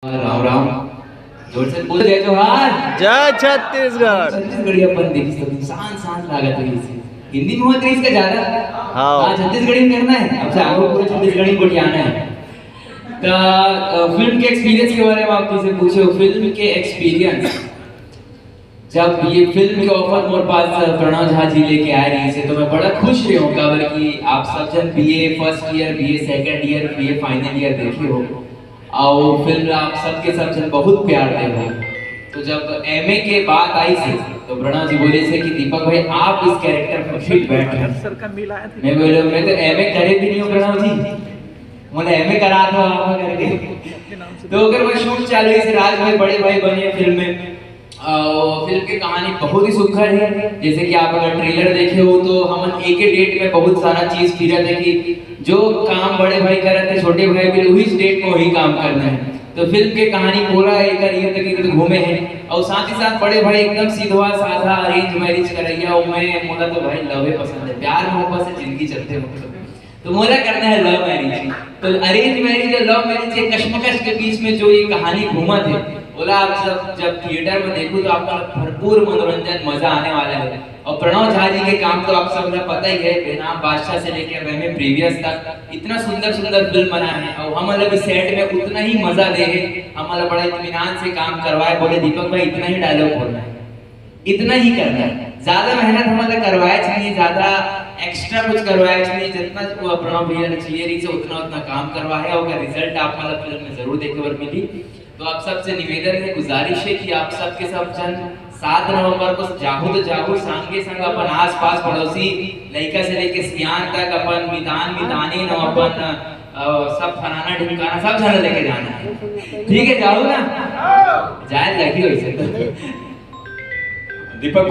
राम राम जोर से बोल जय जोहार जय छत्तीसगढ़। छत्तीसगढ़ी अपन देखी सब शान शान लागत है इसे हिंदी में होत रही इसका ज्यादा हाँ छत्तीसगढ़ी में करना है अब से आगे पूरा छत्तीसगढ़ी को आना है तो फिल्म के एक्सपीरियंस के बारे में आप किसे पूछे हो फिल्म के एक्सपीरियंस जब ये फिल्म के ऑफर मोर पास प्रणव झा जी लेके आए रही से तो मैं बड़ा खुश रही हूँ काबर कि आप सब जन BA first year BA second year BA final year देखे हो और फिल्म आप सबके सब जन बहुत प्यार दे हो तो जब एमए के बात आई थी तो प्रणव जी बोले थे कि दीपक भाई आप इस कैरेक्टर में फिट बैठे मैं बोले मैं तो एमए करे भी नहीं हूँ प्रणव जी मुझे एमए करा दो आप करके तो अगर वो शूट चालू है राज भाई बड़े भाई बने फिल्म में फिल्म की कहानी बहुत ही सुखद है जैसे कि आप अगर ट्रेलर देखे हो तो हम एक ही डेट में बहुत सारा चीज फिर थे कि जो काम बड़े भाई कर रहे थे छोटे भाई भी वही डेट में वही काम करना है तो फिल्म की कहानी पूरा एक ये तक इधर घूमे हैं और साथ ही साथ बड़े भाई एकदम सीधा साधा अरेंज मैरिज करैया और मैं मोला तो भाई लव है पसंद है प्यार मोहब्बत से जिंदगी चलते हो तो मोला करना है लव मैरिज तो अरेंज मैरिज और लव मैरिज के कश्मकश के बीच में जो ये कहानी घूमा थे बोला आप जब थिएटर में देखो तो आपको भरपूर मनोरंजन मजा आने वाला है और प्रणव झा जी के काम तो आप सब पता ही है बेनाम बादशाह से लेकर वह में प्रीवियस तक इतना सुंदर सुंदर फिल्म बना है और हम अलग सेट में उतना ही मजा दे हम अलग बड़ा इत्मीनान से काम करवाए बोले दीपक भाई इतना ही डायलॉग बोलना है इतना ही करना है ज्यादा मेहनत हम अलग करवाए नहीं ज्यादा एक्स्ट्रा कुछ करवाया नहीं जितना प्रणव भैया ने चाहिए से उतना काम करवाया और रिजल्ट आप मतलब फिल्म में जरूर देखे और मिली तो आप सबसे निवेदन है गुजारिश है कि आप सबके सब जन 7 नवंबर को जाहू तो जाहू संगे संग अपन आस पास पड़ोसी लड़का से लेके सियान तक अपन मिदान मिदानी न अपन सब फनाना ढिमकाना सब जन लेके जाना है ठीक है जाओ ना जाए लगी वैसे दीपक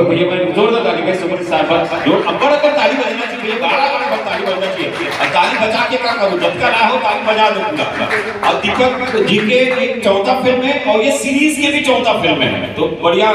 भैया मैं जोरदार ताली में सुपर स्टार जो अब्बड़ अगर ताली बजना चाहिए गाड़ा गाड़ा ताली बजना चाहिए और ताली बजा के क्या करूं जब का ना हो ताली बजा दो पूरा और दीपक जी के एक चौथा फिल्म है और ये सीरीज के भी चौथा फिल्म है तो बढ़िया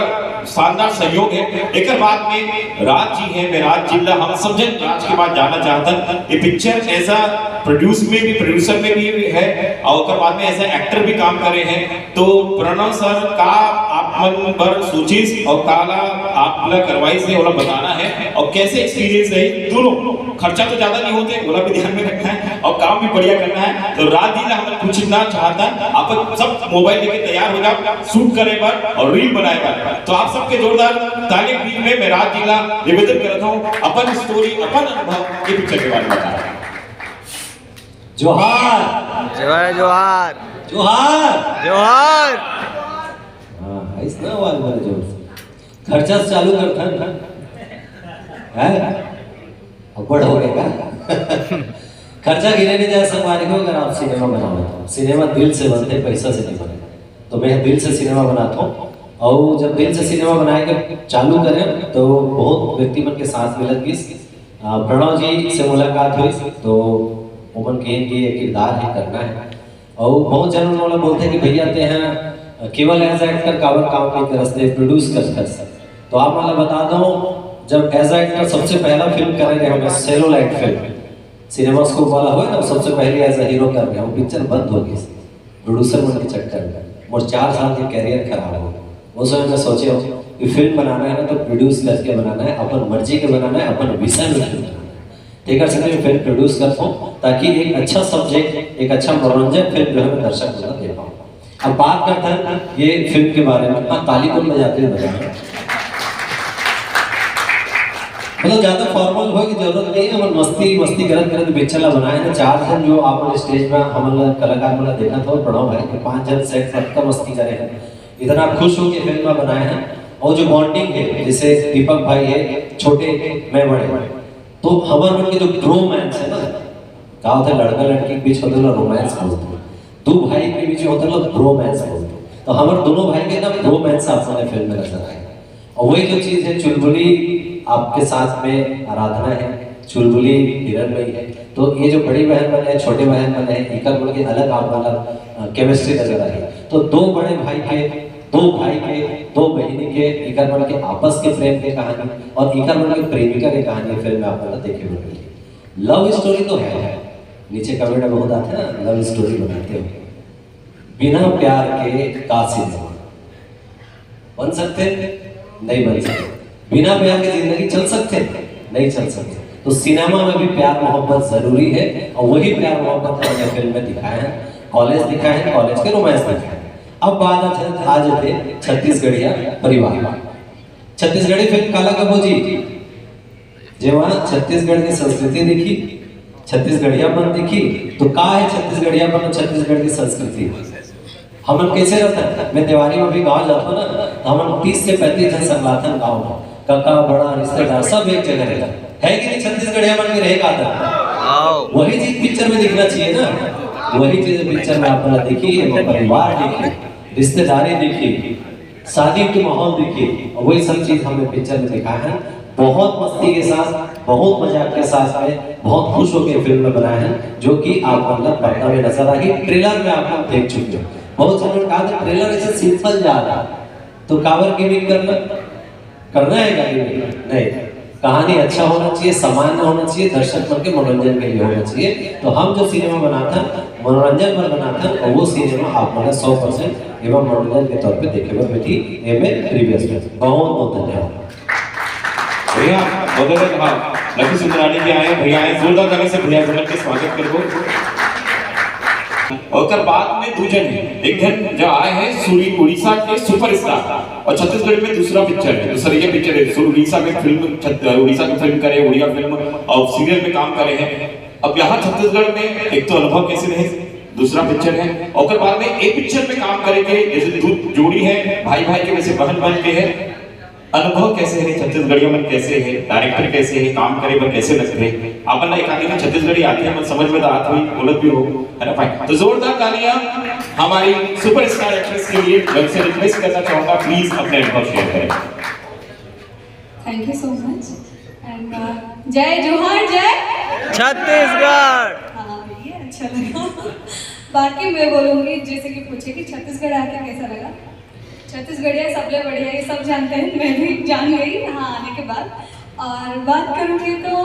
शानदार सहयोग है एक बाद में राज जी है मेराज जिला हम सब जन राज के बाद जाना चाहता ये पिक्चर ऐसा प्रोड्यूसर में भी है और बाद में ऐसा एक्टर भी काम करे हैं तो प्रणव सर का आप मन पर सूचिस और काला आपला करवाई से वाला बताना है और कैसे एक्सपीरियंस रही दोनों खर्चा तो ज्यादा नहीं होते बोला भी ध्यान में रखना है और काम भी बढ़िया करना है तो रात दिन हम पूछना चाहता आप सब मोबाइल लेके तैयार हो जाओ शूट करे पर और रील बनाए पर तो आप सबके जोरदार ताली बीच में मैं रात जिला निवेदन करता हूँ अपन स्टोरी अपन अनुभव ये पिक्चर के बारे में बता जोहार जय जोहार जोहार जोहार। हाँ ऐसा आवाज बोले जोर से खर्चा से चालू कर है अब्बड़ हो गया खर्चा गिने नहीं जा सकता को अगर आप सिनेमा बनाओ तो सिनेमा दिल से बनते पैसा से नहीं बने तो मैं दिल से सिनेमा बनाता हूँ और जब दिल से सिनेमा बनाए के चालू करें तो बहुत व्यक्ति मन के साथ मिलत गई प्रणव जी से मुलाकात हुई तो ओमन के किरदार है करना है और बहुत जन वाला बोलते हैं कि भैया ते हैं केवल एज एक्टर कावर काम नहीं कर सकते प्रोड्यूस कर सकते तो आप मतलब बता दो जब एज एक्टर सबसे पहला फिल्म कर रहे हैं सेलुलाइट फिल्म सिनेमा स्कोप वाला हुआ ना सबसे पहले एज हीरो कर रहे हैं वो पिक्चर बंद हो गई प्रोड्यूसर मन के चक्कर में और 4 साल के कैरियर खराब हो वो समय में सोचे कि फिल्म बनाना है ना तो प्रोड्यूस करके बनाना है अपन मर्जी के बनाना है अपन विषय में फिल्म बनाना है ठीक है मैं फिल्म प्रोड्यूस करता हूँ ताकि एक अच्छा सब्जेक्ट एक अच्छा मनोरंजन फिल्म जो है मैं दर्शक को दे पाऊँ अब बात करते हैं ये फिल्म के बारे में ताली को बजाते हुए बताना मतलब ज्यादा फॉर्मल हो की जरूरत नहीं है हम मस्ती करत बेचला बनाए ना 4 जन जो आपने स्टेज में हम कलाकार वाला देखा था प्रणव भाई कि 5 जन सेट सबका मस्ती करे हैं इतना खुश हो के फिल्म बनाए हैं और जो बॉन्डिंग है जैसे दीपक भाई है छोटे मैं बड़े तो हमारे मन के जो रोमांस है ना कहा होता है लड़का लड़की के बीच होता है रोमांस बोलते हैं 2 भाई के बीच होता है रोमांस बोलते हैं तो हमारे दोनों भाई के ना रोमांस आपने फिल्म में नजर आए और वही जो चीज है चुलबुली आपके साथ में आराधना है चुलबुली हिरणमयी है तो ये जो बड़ी बहन बने छोटे बहन बने इनका बोल के अलग आप वाला केमिस्ट्री नजर आई तो 2 बड़े भाई के 2 भाई के 2 बहनी के इकर मन के आपस के प्रेम की कहानी और इकर मन के प्रेमिका की कहानी फिल्म में आपको देखे मिलेगी लव स्टोरी तो है नीचे कमेंट बहुत आते हैं ना लव स्टोरी बनाते हो बिना प्यार के का सिनेमा बन सकते? नहीं बन सकते। बिना प्यार के जिंदगी चल सकते? नहीं चल सकते। तो सिनेमा में भी प्यार मोहब्बत जरूरी है, और वही प्यार मोहब्बत हमने फिल्म में दिखाया है। कॉलेज दिखाए हैं, कॉलेज के रोमांस दिखाए हैं। अब बात आ जाते छत्तीसगढ़िया परिवार। छत्तीसगढ़ी फिल्म काला कबोजी, जेव्हा छत्तीसगढ़ की संस्कृति दिखी, छत्तीसगढ़ियापन दिखी, तो का है छत्तीसगढ़ियापन और छत्तीसगढ़ की संस्कृति? हम कैसे रहता है? मैं दिवाली में भी गाँव जाता हूँ ना, तो हम 30 से 35 जन संगलाथन गाँव में, काका बड़ा रिश्तेदार सब एक जगह रहता है कि नहीं? छत्तीसगढ़ियापन की रहेगा आता, वही चीज पिक्चर में दिखना चाहिए ना। वही चीज पिक्चर में अपना देखी, परिवार देखी, रिश्तेदारी देखी, शादी के माहौल देखी, और वही सब चीज हमने पिक्चर में देखा है। बहुत मस्ती के साथ, बहुत मजाक के साथ में, बहुत खुश होकर फिल्म में बनाया है, जो कि आपको अंदर पर्दा में नजर आई। ट्रेलर में आप लोग देख चुके हो। बहुत सारे कहा था ट्रेलर ऐसे सिंपल जा रहा, तो कावर गिमिक करना है क्या? नहीं, कहानी अच्छा होना चाहिए, सामान्य होना चाहिए, दर्शक मन के मनोरंजन के लिए होना चाहिए। तो हम जो सिनेमा बनाते हैं मनोरंजन पर बनाते हैं, और वो सिनेमा आप लोग 100% एवं मनोरंजन के तौर पे देखे हुए बैठी प्रीवियस में। बहुत बहुत धन्यवाद भैया। हाँ, लकी सुंदरानी के आए भैया आए, जोरदार ताली से भैया समझ के स्वागत करो। और बाद में दूजन एक जन जो आए हैं सूरी उड़ीसा के सुपरस्टार, और छत्तीसगढ़ में दूसरा पिक्चर है, दूसरा ये पिक्चर है। उड़ीसा में फिल्म, उड़ीसा की फिल्म करे, उड़िया फिल्म और सीरियल में काम करे हैं। अब यहाँ छत्तीसगढ़ में एक तो अनुभव कैसे रहे, दूसरा पिक्चर है, और बाद में एक पिक्चर में काम करेंगे, जैसे जोड़ी है भाई भाई के, वैसे बहन बहन के है। अनुभव कैसे है, छत्तीसगढ़िया मन कैसे है, डायरेक्टर कैसे है, काम करे पर कैसे लगते हैं? अपन एक आदमी छत्तीसगढ़ी आती है, मन समझ में तो आत हुई, बोलत भी हो, है ना भाई? तो जोरदार तालियां हमारी सुपरस्टार एक्ट्रेस के लिए। मैं से रिक्वेस्ट करना चाहूंगा, प्लीज अपने अनुभव शेयर करें। Thank you so much and जय जोहार, जय छत्तीसगढ़। हाँ, ये अच्छा लगा। बाकी मैं बोलूंगी, जैसे कि पूछे कि छत्तीसगढ़ आके कैसा लगा। छत्तीसगढ़िया सबले बढ़िया, ये सब जानते हैं, मैं भी जान गई यहाँ आने के बाद। और बात करूँगी तो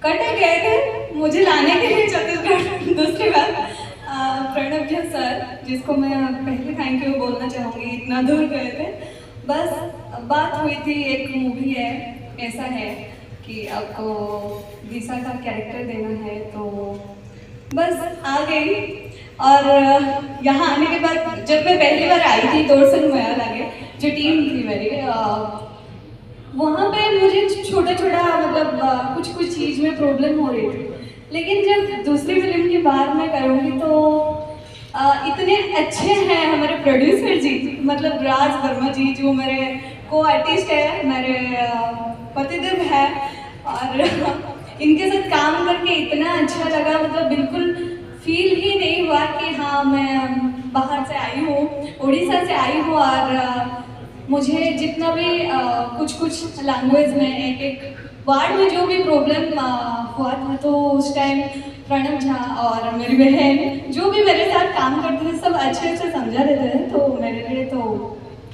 कटे गए थे मुझे लाने के लिए छत्तीसगढ़। दूसरी बात प्रणव जी सर, जिसको मैं पहले थैंक यू बोलना चाहूँगी, इतना दूर गए थे। बस बात हुई थी, एक मूवी है ऐसा है कि आपको दिशा का कैरेक्टर देना है, तो बस आ गई। और यहाँ आने के बाद जब मैं पहली बार आई थी तोड़सन मया लगे, जो टीम थी मेरी, वहाँ पे मुझे छोटा छोटा मतलब कुछ कुछ चीज़ में प्रॉब्लम हो रही थी। लेकिन जब दूसरी फिल्म की बात मैं करूँगी तो इतने अच्छे हैं हमारे प्रोड्यूसर जी, मतलब राज वर्मा जी, जो मेरे को आर्टिस्ट है, मेरे पतिदेव है, और इनके साथ काम करके इतना अच्छा लगा। मतलब बिल्कुल फील ही नहीं हुआ कि हाँ मैं बाहर से आई हूँ, उड़ीसा से आई हूँ। और मुझे जितना भी कुछ लैंग्वेज में एक एक वार्ड में जो भी प्रॉब्लम हुआ था, तो उस टाइम प्रणव झा और मेरी बहन जो भी मेरे साथ काम करते थे, सब अच्छे से समझा देते थे, तो मेरे लिए तो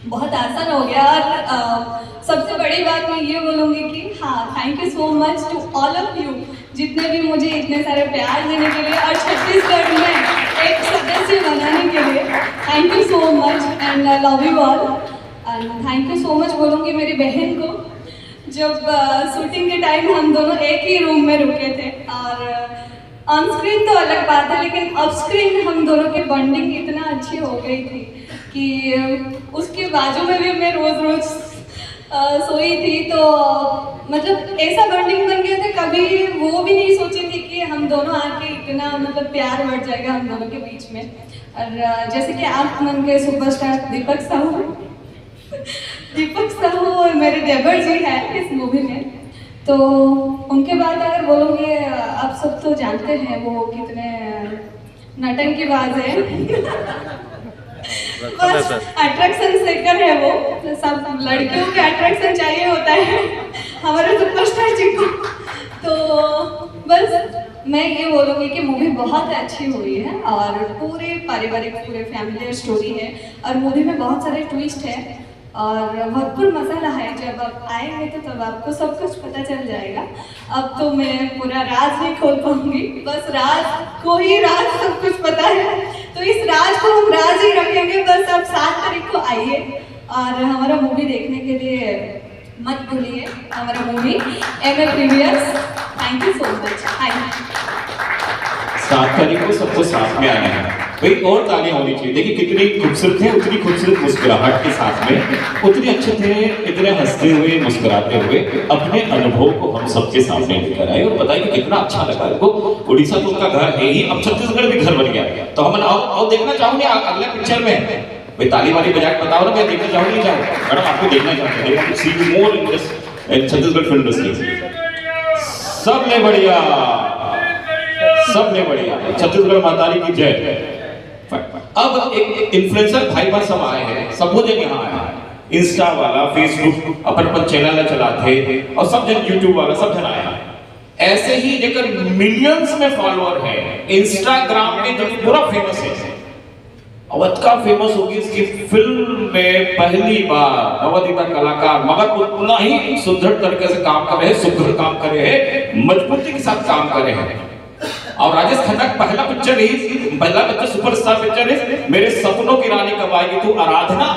बहुत आसान हो गया। और सबसे बड़ी बात मैं ये बोलूँगी कि हाँ, thank you so much to all of you, जितने भी मुझे इतने सारे प्यार देने के लिए और छत्तीसगढ़ में एक सदस्य बनाने के लिए। Thank you so much and I love you all. And thank you so much बोलूँगी मेरी बहन को। जब शूटिंग के टाइम हम दोनों एक ही रूम में रुके थे, और ऑन स्क्रीन तो अलग बात है, लेकिन ऑफ स्क्रीन हम दोनों की बॉन्डिंग इतना अच्छी हो गई थी कि उसके बाजू में भी मैं रोज़ रोज़ सोई थी। तो मतलब ऐसा बॉन्डिंग बन गया था, कभी वो भी नहीं सोची थी कि हम दोनों आके इतना मतलब प्यार बढ़ जाएगा हम दोनों के बीच में। और जैसे कि आप मन के सुपरस्टार दीपक साहू और मेरे देवर जी हैं इस मूवी में, तो उनके बाद अगर बोलोगे, आप सब तो जानते हैं वो कितने नटंकीबाज है। बस अट्रैक्शन सेकर है वो, सब लड़कियों के अट्रैक्शन चाहिए होता है हमारे सुपरस्टार जी को। तो बस मैं ये बोलूँगी कि मूवी बहुत अच्छी हुई है, और पूरे पारिवारिक पूरे फैमिली स्टोरी है, और मूवी में बहुत सारे ट्विस्ट है और भरपूर मसाला है। जब आप आएंगे तो तब आपको सब कुछ पता चल जाएगा। अब तो मैं पूरा राज नहीं खोल पाऊंगी, बस राज को ही राज सब कुछ पता है। तो इस राज को हम राज ही रखेंगे। बस अब 7 तारीख को आइए और हमारा मूवी देखने के लिए मत भूलिए, हमारा movie MA previous. Thank you so much. Hi 7 तारीख को सबको साथ में आना है भाई, और तालियां होनी चाहिए। देखिए कितनी खूबसूरत है, उतनी खूबसूरत मुस्कुराहट के साथ में उतने अच्छे थे, इतने हंसते हुए मुस्कुराते हुए अपने अनुभव को हम सबके सामने लेकर आए और बताइए कि कितना अच्छा लगा उनको। उड़ीसा तो उनका घर है ही, अब छत्तीसगढ़ भी घर बन गया। तो हम और देखना चाहूंगे अगले पिक्चर में भाई, ताली वाली बजा के बताओ ना, मैं देखना चाहूंगी नहीं चाहूँ मैडम, आपको देखना चाहते हैं सी मोर इन छत्तीसगढ़ फिल्म इंडस्ट्री। सबने बढ़िया, सबने बढ़िया, छत्तीसगढ़ मातारी की जय। अब एक इन्फ्लुएंसर भाई बहन सब आए हैं, सब वो जन यहाँ आया, इंस्टा वाला, फेसबुक अपन चैनल चलाते और सब जन, यूट्यूब वाला सब जन आया। ऐसे ही जेकर मिलियंस में फॉलोअर है इंस्टाग्राम में, जो पूरा फेमस है, अवध का फेमस होगी इसकी फिल्म में पहली बार नवोदित कलाकार, मगर उतना ही सुदृढ़ तरीके से काम कर रहे हैं, सुदृढ़ काम कर रहे हैं, मजबूती के साथ काम कर रहे हैं। और राजेश खन्ना का पहला पिक्चर सुपरस्टार पिक्चर है मेरे सपनों की रानी कब आएगी तू, आराधना।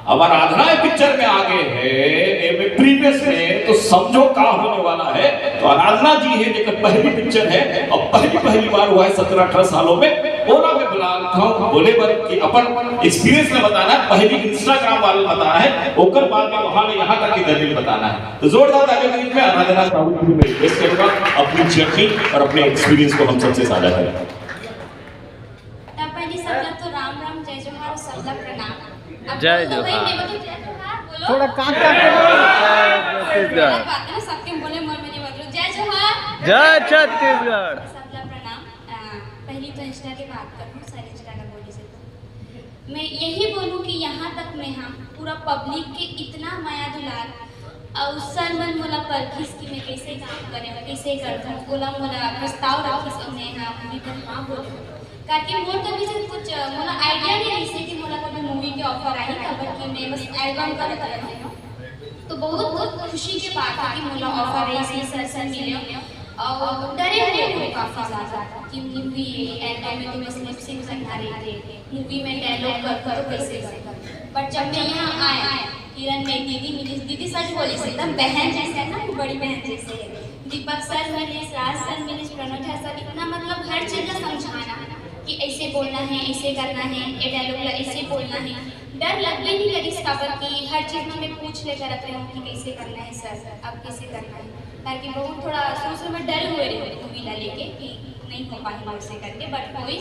अब आराधना पिक्चर में आगे है प्रीवियस में, तो समझो क्या होने वाला है। तो आराधना जी है जो पहली पिक्चर है और पहली बार हुआ है 17-18 सालों में। ओला में बुला था बोले पर कि अपन एक्सपीरियंस में बताना है, पहली इंस्टाग्राम वाले बताना है, ओकर बाद में वहां में यहाँ तक की दलील बताना है। तो जोरदार तालियों के बीच में आराधना साहू जी में रिक्वेस्ट करूंगा अपनी जर्नी और अपने एक्सपीरियंस को हम सबसे साझा करें। पहली सबला तो राम राम जय जोहार और सबला प्रणाम। जय तो भाई जोहार। मैं बोलूं जय जोहार बोलो, थोड़ा काट छत्तीसगढ़। बात है ना, सबके बोले मन में नहीं बोलो जय जोहार जय छत्तीसगढ़। सबला प्रणाम। पहली तो इंस्टा की बात करूं, सर इंस्टा का बोली से तो मैं यही बोलूं कि यहाँ तक में हम पूरा पब्लिक के इतना माया दुलार और सर मन मोला परखिस कि मैं कैसे काम करे, कैसे करता बोला मोला प्रस्ताव रखिस हमने यहाँ मूवी पर हाँ बोले करके मोर कभी से कुछ मोला आइडिया नहीं ऐसे कि मोला कभी मूवी के ऑफर आई खबर कि मैं बस एल्बम कर रही हूँ। तो बहुत खुशी की बात है कि मोला ऑफर है, इसी सर मिले और डरे हुए थे काफ़ी ज़्यादा कि मूवी एल्बम में तो बस लिप सिंक करना रही थे, मूवी में डायलॉग कर तो कैसे कर। बट जब मैं यहाँ आया हिरन में दीदी मिली, दीदी सच बोली से एकदम बहन जैसे है ना, बड़ी बहन जैसे है। दीपक सर मिले, राज सर मिले, प्रणव झा सर, इतना मतलब हर चीज़ का समझाना कि ऐसे बोलना है, ऐसे करना है, ये डायलॉग ऐसे बोलना है। डर लगने नहीं लगी खबर की हर चीज़ में मैं पूछ लेकर रखती हूँ कि कैसे करना है सर, अब कैसे करना है, ताकि बहुत थोड़ा शुरू में डर हुए रहे मूवी ला लेके कि नहीं हो पाएगा मुझसे करके। बट कोई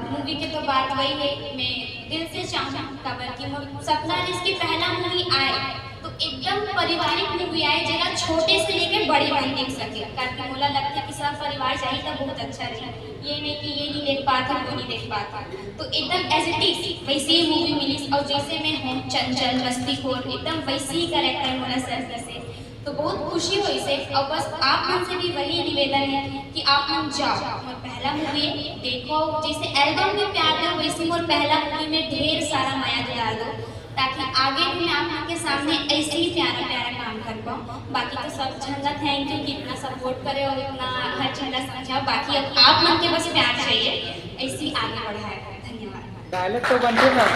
मूवी की तो बात वही है, मैं दिल से चाहूँ खबर की सपना इसकी पहला मूवी आए तो एकदम पारिवारिक मूवी आए, जगह छोटे से लेकर बड़े बन देख सके, ताकि मोला लगता है कि सब परिवार चाहिए तो बहुत अच्छा रहे। ये नहीं कि ये नहीं देख पाता वो नहीं देख पाता, तो एकदम एज इट इज वैसे ही मूवी मिली। और जैसे मैं हूँ चंचल मस्तीखोर, एकदम वैसे ही कैरेक्टर मोला सर से, तो बहुत खुशी हुई से। और बस आप मन से भी वही निवेदन है कि आप मन जाओ, मोर पहला मूवी देखो, जैसे एल्बम में प्यार दो वैसे मोर पहला मूवी में ढेर सारा माया दुलार दो, ताकि आगे भी मैं आप लोग के सामने ऐसे ही प्यारा प्यारा काम कर पाऊँ। बाकी तो सब झंझा थैंक यू कि इतना सपोर्ट करे और इतना हर झंझा समझाओ। बाकी अब आप मन के बस प्यार चाहिए, ऐसे ही आगे बढ़ाए। धन्यवाद। डायलॉग तो बनते ना।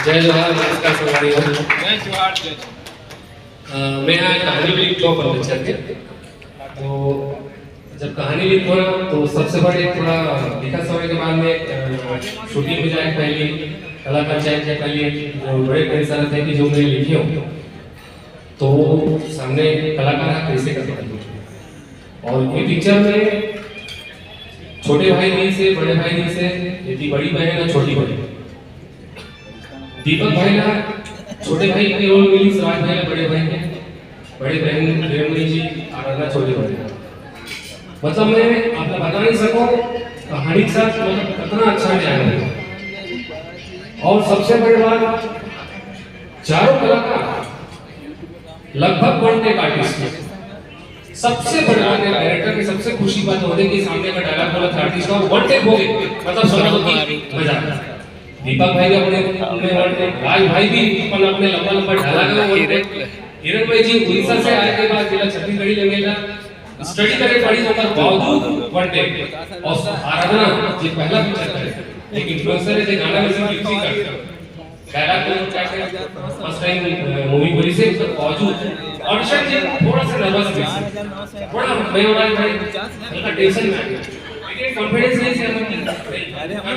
जय जोहार, नमस्कार सवारी हो। जय जोहार। मैं यहाँ कहानी भी लिख रहा हूँ बच्चा के, तो जब कहानी लिख रहा तो सबसे बड़े थोड़ा लिखा समय के बाद में शूटिंग हो जाए, पहले कलाकार चाहिए, पहले जो बड़े परेशान थे कि जो मैं लिखी हूँ तो सामने कलाकार कैसे कर सकते। और ये पिक्चर में छोटे भाई नहीं से बड़े भाई नहीं से, यदि बड़ी बहन है छोटी बहन, दीपक भाई ना छोटे भाई के रोल मिली, राज भाई बड़े भाई के, बड़े बहन रेवनी जी, आराधना छोटे भाई। मतलब मैं आपको बता नहीं सकूं कहानी के साथ मतलब कितना अच्छा न्याय है। और सबसे बड़ी बात, चारों कलाकार लगभग वन टेक आर्टिस्ट हैं। सबसे बड़ी बात है डायरेक्टर की सबसे खुशी बात होती है कि सामने का डायलॉग बोला था आर्टिस्ट का वन टेक हो गए, मतलब समझो कि मजा। दीपक भाई का अपने वन टेक, राज भाई भी अपने लंबा लंबा डायलॉग है वन टेक। हिरण भाई जी उड़ीसा से आए के बाद जिला छत्तीसगढ़ी लगेगा स्टडी करे पढ़ी होकर बावजूद वन टेक और आराधना जे पहला पिक्चर करे एक इन्फ्लुएंसर है जे गाना में सिर्फ लिपसिंग करता डायलॉग को क्या है फर्स्ट टाइम मूवी बोली से उसके बावजूद ऑडिशन जे थोड़ा सा नर्वस थी थोड़ा मैं और भाई हल्का टेंशन में लेकिन कॉन्फिडेंस नहीं से हम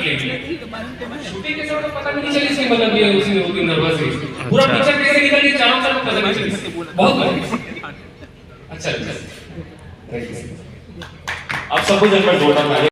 शूटिंग के समय पता नहीं चली इसकी मतलब ये उसी में होती नर्वस है पूरा पिक्चर कैसे निकल गई चारों तरफ पता नहीं चली बहुत बढ़िया अच्छा थैंक यू अब सबको जन पर जोड़ना